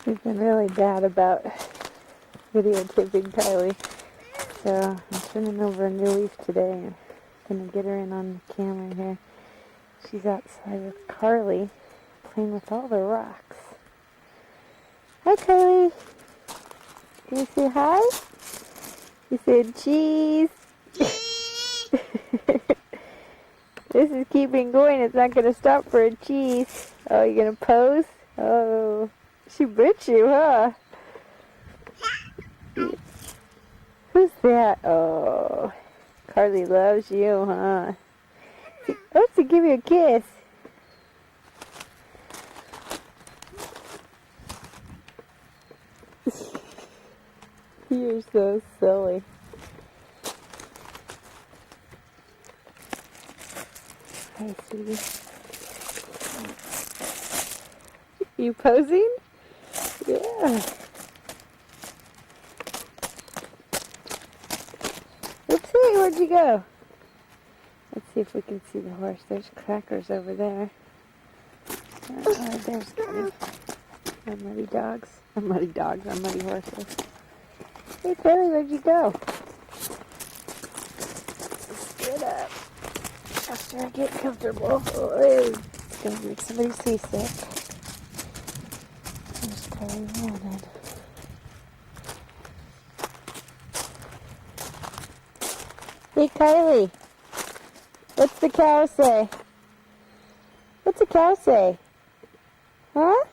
He's been really bad about videotaping Kylie. So I'm turning over a new leaf today and gonna get her in on the camera here. She's outside with Carly playing with all the rocks. Hi Kylie! Can you say hi? You said cheese! This is keeping going. It's not gonna stop for a cheese. Oh, you're gonna pose? Oh, she bit you, huh? Who's that? Oh, Carly loves you, huh? Oh, to give you a kiss. You're so silly. Hi, sweetie. You posing? Yeah. Oopsie, where'd you go? Let's see if we can see the horse. There's crackers over there. There's Kylie. Our muddy dogs. Our muddy dogs. Our muddy horses. Hey, Kylie, where'd you go? Get up. After I get comfortable. Oh, it's going to make somebody seasick. There's Kylie running. Hey, Kylie. What's the cow say? What's the cow say? Huh?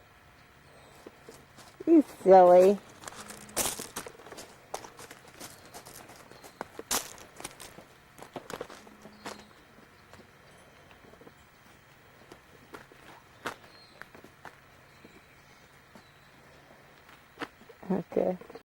You silly. Okay.